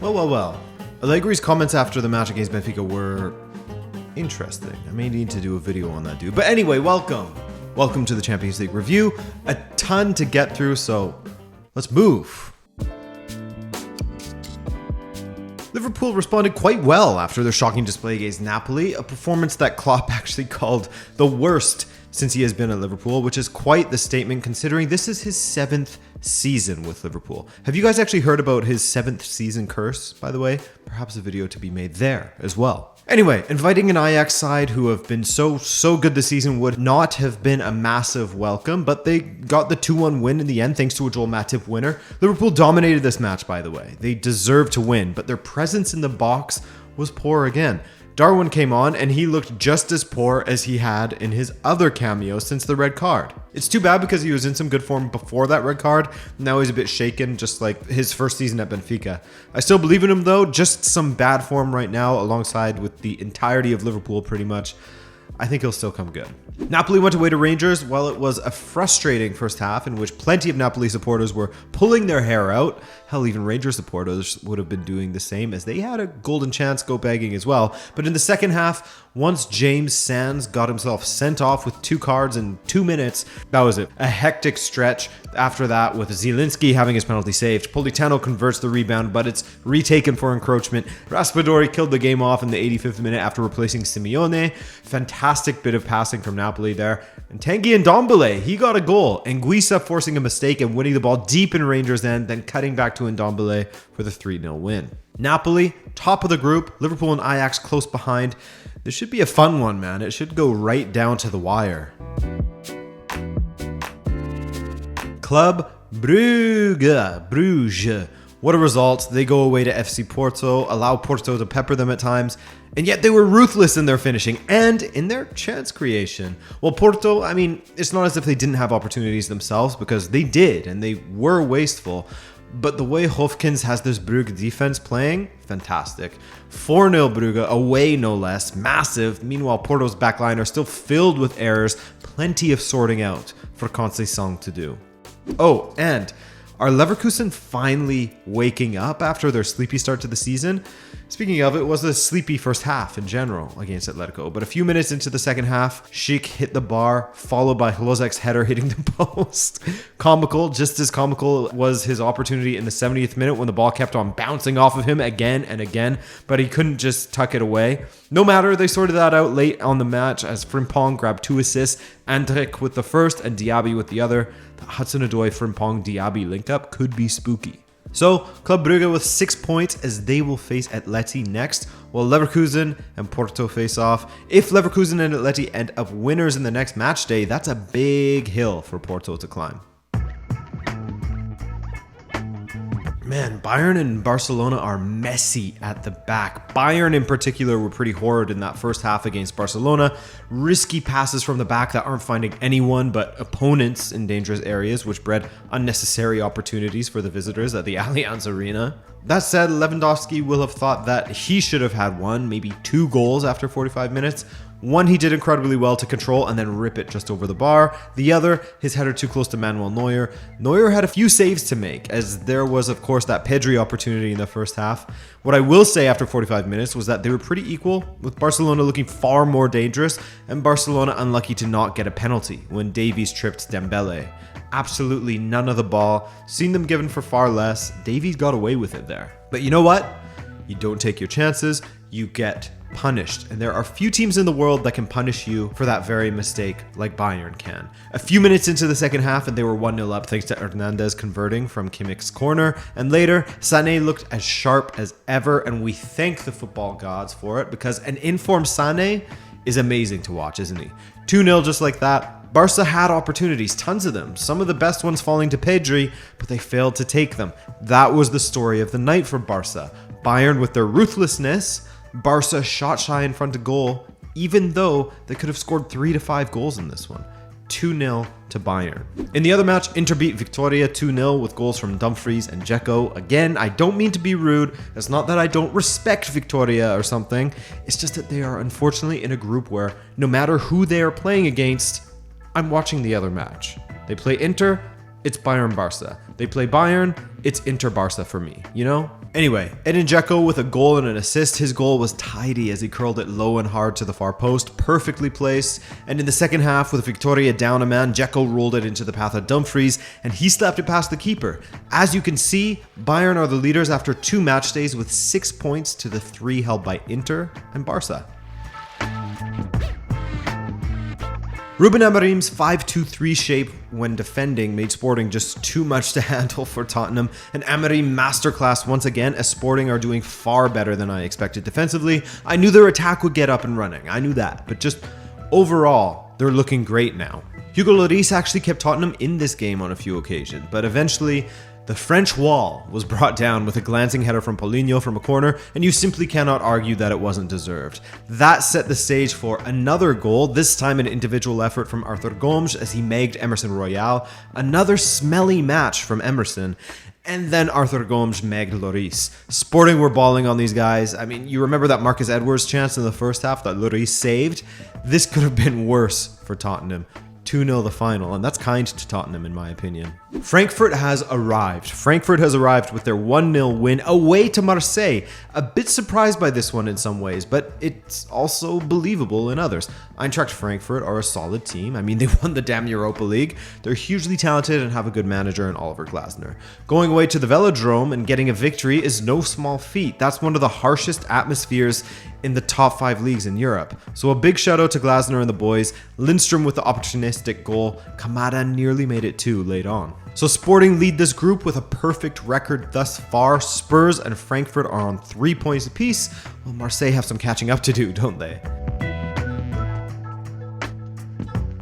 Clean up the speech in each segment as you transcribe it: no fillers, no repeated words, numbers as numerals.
Well. Allegri's comments after the match against Benfica were interesting. I may need to do a video on that, dude. But anyway, welcome. Welcome to the Champions League review. A ton to get through, so let's move. Liverpool responded quite well after their shocking display against Napoli, a performance that Klopp actually called the worst since he has been at Liverpool, which is quite the statement considering this is his 7th season with Liverpool. Have you guys actually heard about his 7th season curse, by the way? Perhaps a video to be made there as well. Anyway, inviting an Ajax side who have been so good this season would not have been a massive welcome, but they got the 2-1 win in the end thanks to a Joel Matip winner. Liverpool dominated this match, by the way. They deserved to win, but their presence in the box was poor again. Darwin came on and he looked just as poor as he had in his other cameo since the red card. It's too bad because he was in some good form before that red card. Now he's a bit shaken, just like his first season at Benfica. I still believe in him though, just some bad form right now alongside with the entirety of Liverpool pretty much. I think he'll still come good. Napoli went away to Rangers. While it was a frustrating first half in which plenty of Napoli supporters were pulling their hair out, hell, even Rangers supporters would have been doing the same as they had a golden chance go begging as well. But in the second half, once James Sands got himself sent off with 2 cards in 2 minutes, that was it. A hectic stretch after that with Zielinski having his penalty saved. Politano converts the rebound, but it's retaken for encroachment. Raspadori killed the game off in the 85th minute after replacing Simeone. Fantastic bit of passing from Napoli there. And Tanguy Ndombele, he got a goal. Anguissa forcing a mistake and winning the ball deep in Rangers' end, then cutting back to Ndombele for the 3-0 win. Napoli, top of the group. Liverpool and Ajax close behind. This should be a fun one, man. It should go right down to the wire. Club Bruges. What a result. They go away to FC Porto, allow Porto to pepper them at times, and yet they were ruthless in their finishing and in their chance creation. Well, Porto, I mean, it's not as if they didn't have opportunities themselves because they did, and they were wasteful. But the way Hofkins has this Brugge defense playing, fantastic. 4-0 Brugge, away no less, massive. Meanwhile, Porto's backline are still filled with errors, plenty of sorting out for Conceição to do. Oh, and are Leverkusen finally waking up after their sleepy start to the season? Speaking of, it was a sleepy first half in general against Atletico, but a few minutes into the second half, Schick hit the bar, followed by Hlozek's header hitting the post. Comical, just as comical was his opportunity in the 70th minute when the ball kept on bouncing off of him again and again, but he couldn't just tuck it away. No matter, they sorted that out late on the match as Frimpong grabbed 2 assists, Andrik with the first and Diaby with the other. The Hudson-Odoi Frimpong Diaby link up could be spooky. So, Club Brugge with 6 points as they will face Atleti next, while Leverkusen and Porto face off. If Leverkusen and Atleti end up winners in the next match day, that's a big hill for Porto to climb. Man, Bayern and Barcelona are messy at the back. Bayern in particular were pretty horrid in that first half against Barcelona. Risky passes from the back that aren't finding anyone but opponents in dangerous areas, which bred unnecessary opportunities for the visitors at the Allianz Arena. That said, Lewandowski will have thought that he should have had 1, maybe 2 goals after 45 minutes. One he did incredibly well to control and then rip it just over the bar. The other, his header too close to Manuel Neuer. Neuer had a few saves to make, as there was of course that Pedri opportunity in the first half. What I will say after 45 minutes was that they were pretty equal, with Barcelona looking far more dangerous and Barcelona unlucky to not get a penalty when Davies tripped Dembele. Absolutely none of the ball, seen them given for far less. Davies got away with it there. But you know what? You don't take your chances, you get punished. And there are few teams in the world that can punish you for that very mistake like Bayern can. A few minutes into the second half and they were 1-0 up thanks to Hernandez converting from Kimmich's corner. And later, Sané looked as sharp as ever and we thank the football gods for it because an informed Sané is amazing to watch, isn't he? 2-0 just like that. Barça had opportunities, tons of them, some of the best ones falling to Pedri, but they failed to take them. That was the story of the night for Barça. Bayern with their ruthlessness, Barça shot shy in front of goal, even though they could have scored 3 to 5 goals in this one. 2-0 to Bayern. In the other match, Inter beat Victoria 2-0 with goals from Dumfries and Dzeko. Again, I don't mean to be rude. It's not that I don't respect Victoria or something. It's just that they are unfortunately in a group where no matter who they are playing against, I'm watching the other match. They play Inter, it's Bayern Barça. They play Bayern, it's Inter Barça for me, you know? Anyway, Edin Dzeko with a goal and an assist. His goal was tidy as he curled it low and hard to the far post, perfectly placed. And in the second half, with Victoria down a man, Dzeko rolled it into the path of Dumfries, and he slapped it past the keeper. As you can see, Bayern are the leaders after 2 match days with 6 points to the 3 held by Inter and Barça. Ruben Amorim's 5-2-3 shape when defending made Sporting just too much to handle for Tottenham. An Amorim masterclass once again, as Sporting are doing far better than I expected defensively. I knew their attack would get up and running, I knew that, but just overall, they're looking great now. Hugo Lloris actually kept Tottenham in this game on a few occasions, but eventually, the French wall was brought down with a glancing header from Paulinho from a corner, and you simply cannot argue that it wasn't deserved. That set the stage for another goal, this time an individual effort from Arthur Gomes as he megged Emerson Royal. Another smelly match from Emerson. And then Arthur Gomes megged Lloris. Sporting were balling on these guys. I mean, you remember that Marcus Edwards chance in the first half that Lloris saved? This could have been worse for Tottenham. 2-0 the final, and that's kind to Tottenham in my opinion. Frankfurt has arrived. Frankfurt has arrived with their 1-0 win away to Marseille. A bit surprised by this one in some ways, but it's also believable in others. Eintracht Frankfurt are a solid team. I mean, they won the damn Europa League. They're hugely talented and have a good manager in Oliver Glasner. Going away to the Velodrome and getting a victory is no small feat. That's one of the harshest atmospheres in the top 5 leagues in Europe. So a big shout out to Glasner and the boys. Lindstrom with the opportunistic goal. Kamada nearly made it 2 late on. So Sporting lead this group with a perfect record thus far. Spurs and Frankfurt are on 3 points apiece, while Marseille have some catching up to do, don't they?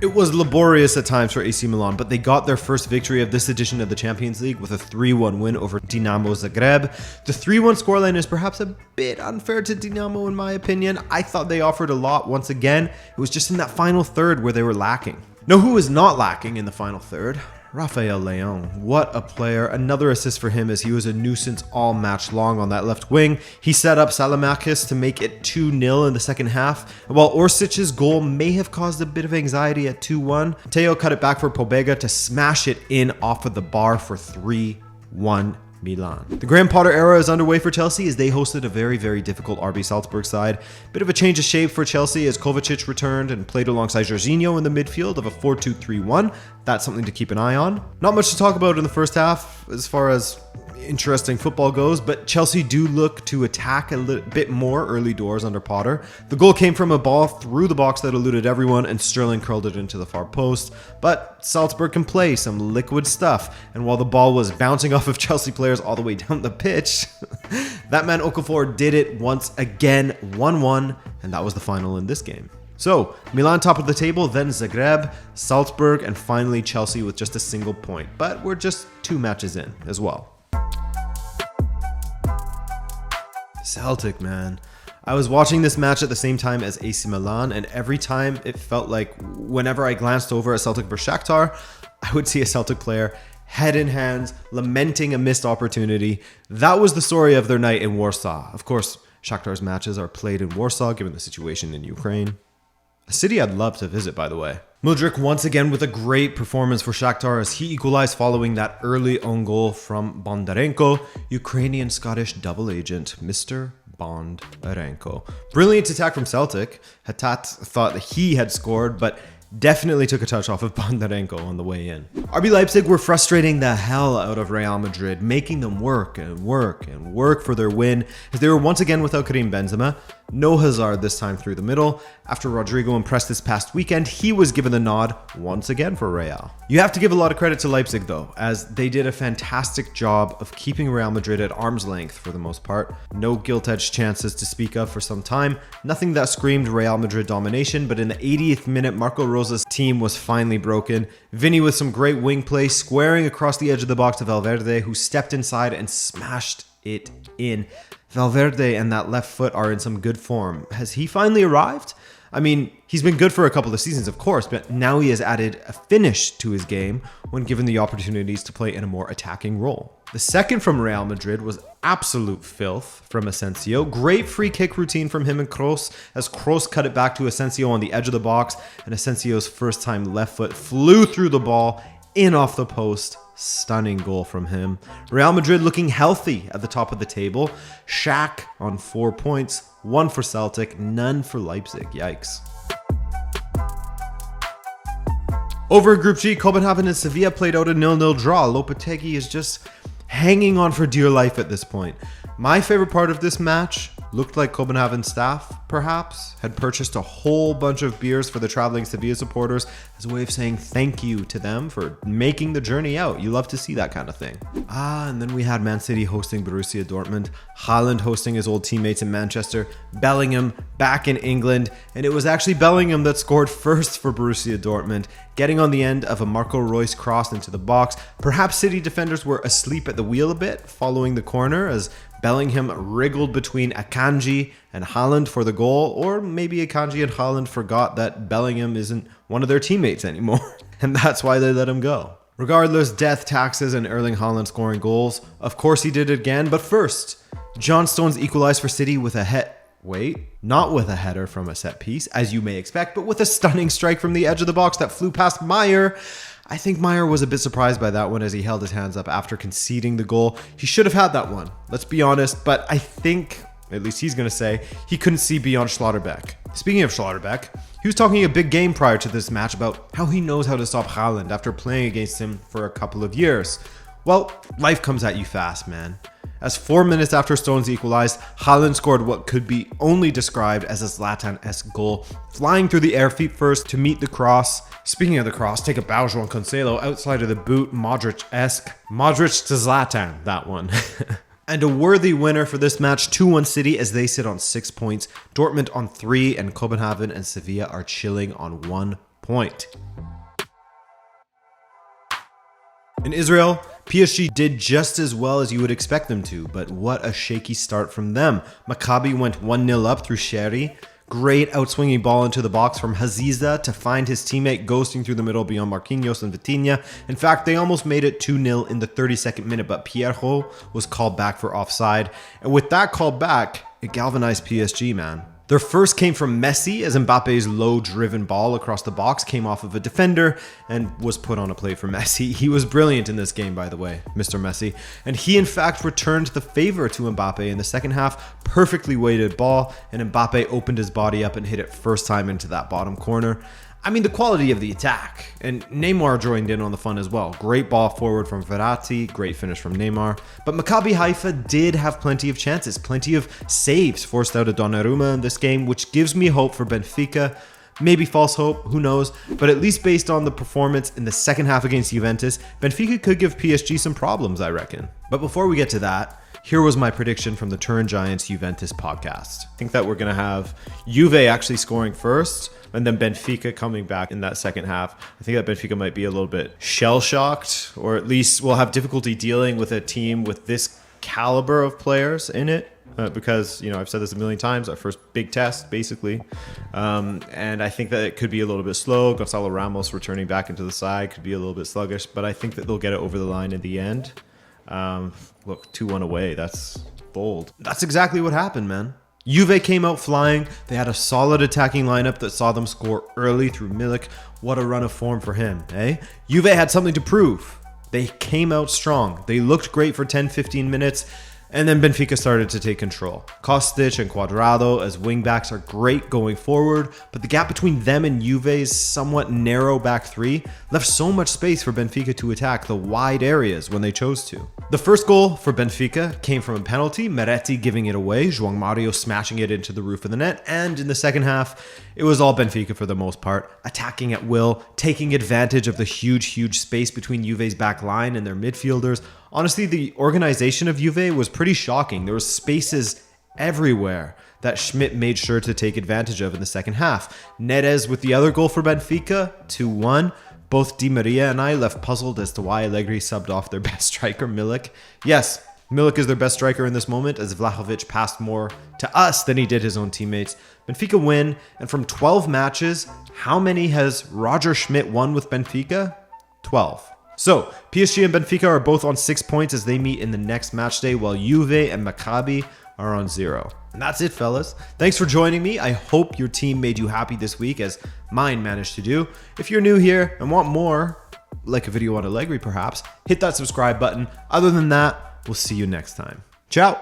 It was laborious at times for AC Milan, but they got their first victory of this edition of the Champions League with a 3-1 win over Dinamo Zagreb. The 3-1 scoreline is perhaps a bit unfair to Dinamo in my opinion. I thought they offered a lot once again. It was just in that final third where they were lacking. Know who was not lacking in the final third? Rafael Leão. What a player. Another assist for him as he was a nuisance all match long on that left wing. He set up Salamakis to make it 2-0 in the second half. While Orsic's goal may have caused a bit of anxiety at 2-1, Teo cut it back for Pobega to smash it in off of the bar for 3-1 Milan. The Graham Potter era is underway for Chelsea as they hosted a very, very difficult RB Salzburg side. Bit of a change of shape for Chelsea as Kovacic returned and played alongside Jorginho in the midfield of a 4-2-3-1. That's something to keep an eye on. Not much to talk about in the first half as far as interesting football goes, but Chelsea do look to attack a little bit more early doors under Potter. The goal came from a ball through the box that eluded everyone, and Sterling curled it into the far post. But Salzburg can play some liquid stuff, and while the ball was bouncing off of Chelsea players all the way down the pitch, that man Okafor did it once again, 1-1, and that was the final in this game. So, Milan top of the table, then Zagreb, Salzburg, and finally Chelsea with just a single point. But we're just 2 matches in as well. Celtic, man. I was watching this match at the same time as AC Milan, and every time it felt like whenever I glanced over at Celtic versus Shakhtar, I would see a Celtic player head in hands, lamenting a missed opportunity. That was the story of their night in Warsaw. Of course, Shakhtar's matches are played in Warsaw given the situation in Ukraine. A city I'd love to visit, by the way. Mudryk once again with a great performance for Shakhtar as he equalized following that early own goal from Bondarenko, Ukrainian-Scottish double agent Mr. Bondarenko. Brilliant attack from Celtic. Hatat thought that he had scored, but definitely took a touch off of Bondarenko on the way in. RB Leipzig were frustrating the hell out of Real Madrid, making them work and work and work for their win as they were once again without Karim Benzema. No Hazard this time through the middle. After Rodrigo impressed this past weekend, he was given the nod once again for Real. You have to give a lot of credit to Leipzig though, as they did a fantastic job of keeping Real Madrid at arm's length for the most part. No gilt-edged chances to speak of for some time. Nothing that screamed Real Madrid domination, but in the 80th minute, Marco Rosa's team was finally broken. Vinny with some great wing play, squaring across the edge of the box to Valverde, who stepped inside and smashed it in. Valverde and that left foot are in some good form. Has he finally arrived? I mean, he's been good for a couple of seasons, of course, but now he has added a finish to his game when given the opportunities to play in a more attacking role. The second from Real Madrid was absolute filth from Asensio. Great free kick routine from him and Kroos as Kroos cut it back to Asensio on the edge of the box, and Asensio's first time left foot flew through the ball in off the post. Stunning goal from him. Real Madrid looking healthy at the top of the table. Shaq on 4 points, 1 for Celtic, none for Leipzig. Yikes. Over in Group G, Copenhagen and Sevilla played out a 0-0 draw. Lopetegui is just hanging on for dear life at this point. My favorite part of this match looked like Copenhagen staff, perhaps, had purchased a whole bunch of beers for the traveling Sevilla supporters as a way of saying thank you to them for making the journey out. You love to see that kind of thing. And then we had Man City hosting Borussia Dortmund, Haaland hosting his old teammates in Manchester, Bellingham back in England, and it was actually Bellingham that scored first for Borussia Dortmund, getting on the end of a Marco Reus cross into the box. Perhaps City defenders were asleep at the wheel a bit following the corner as Bellingham wriggled between Akanji and Haaland for the goal, or maybe Akanji and Haaland forgot that Bellingham isn't one of their teammates anymore, and that's why they let him go. Regardless, death, taxes, and Erling Haaland scoring goals. Of course he did it again, but first, John Stones equalized for City with not with a header from a set piece, as you may expect, but with a stunning strike from the edge of the box that flew past Meyer. I think Meyer was a bit surprised by that one as he held his hands up after conceding the goal. He should have had that one, let's be honest, but I think, at least he's going to say, he couldn't see beyond Schlotterbeck. Speaking of Schlotterbeck, he was talking a big game prior to this match about how he knows how to stop Haaland after playing against him for a couple of years. Well, life comes at you fast, man. As 4 minutes after Stones equalized, Haaland scored what could be only described as a Zlatan-esque goal, flying through the air feet first to meet the cross. Speaking of the cross, take a bow, João Cancelo, outside of the boot, Modric-esque. Modric to Zlatan, that one. And a worthy winner for this match, 2-1 City as they sit on 6 points, Dortmund on 3, and Copenhagen and Sevilla are chilling on 1 point. In Israel, PSG did just as well as you would expect them to, but what a shaky start from them. Maccabi went 1-0 up through Sherry. Great outswinging ball into the box from Haziza to find his teammate ghosting through the middle beyond Marquinhos and Vitinha. In fact, they almost made it 2-0 in the 32nd minute, but Pierro was called back for offside. And with that call back, it galvanized PSG, man. Their first came from Messi as Mbappe's low-driven ball across the box came off of a defender and was put on a play for Messi. He was brilliant in this game, by the way, Mr. Messi. And he, in fact, returned the favor to Mbappe in the second half. Perfectly weighted ball, and Mbappe opened his body up and hit it first time into that bottom corner. I mean, the quality of the attack. And Neymar joined in on the fun as well. Great ball forward from Verratti, great finish from Neymar. But Maccabi Haifa did have plenty of chances, plenty of saves forced out of Donnarumma in this game, which gives me hope for Benfica. Maybe false hope, who knows? But at least based on the performance in the second half against Juventus, Benfica could give PSG some problems, I reckon. But before we get to that, here was my prediction from the Turin Giants Juventus podcast. I think that we're going to have Juve actually scoring first, and then Benfica coming back in that second half. I think that Benfica might be a little bit shell-shocked, or at least will have difficulty dealing with a team with this caliber of players in it. Because, you know, I've said this a million times, our first big test, basically. And I think that it could be a little bit slow. Gonzalo Ramos returning back into the side could be a little bit sluggish, but I think that they'll get it over the line in the end. Look, 2-1 away. That's bold. That's exactly what happened, man. Juve came out flying. They had a solid attacking lineup that saw them score early through Milik. What a run of form for him, eh? Juve had something to prove. They came out strong. They looked great for 10-15 minutes. And then Benfica started to take control. Kostic and Cuadrado as wingbacks are great going forward, but the gap between them and Juve's somewhat narrow back three left so much space for Benfica to attack the wide areas when they chose to. The first goal for Benfica came from a penalty, Meretti giving it away, João Mario smashing it into the roof of the net, and in the second half, it was all Benfica for the most part, attacking at will, taking advantage of the huge space between Juve's back line and their midfielders. Honestly, the organization of Juve was pretty shocking. There were spaces everywhere that Schmidt made sure to take advantage of in the second half. Neres with the other goal for Benfica, 2-1. Both Di Maria and I left puzzled as to why Allegri subbed off their best striker, Milik. Yes, Milik is their best striker in this moment as Vlahovic passed more to us than he did his own teammates. Benfica win, and from 12 matches, how many has Roger Schmidt won with Benfica? 12. So, PSG and Benfica are both on 6 points as they meet in the next match day, while Juve and Maccabi are on 0. And that's it, fellas. Thanks for joining me. I hope your team made you happy this week, as mine managed to do. If you're new here and want more, like a video on Allegri perhaps, hit that subscribe button. Other than that, we'll see you next time. Ciao!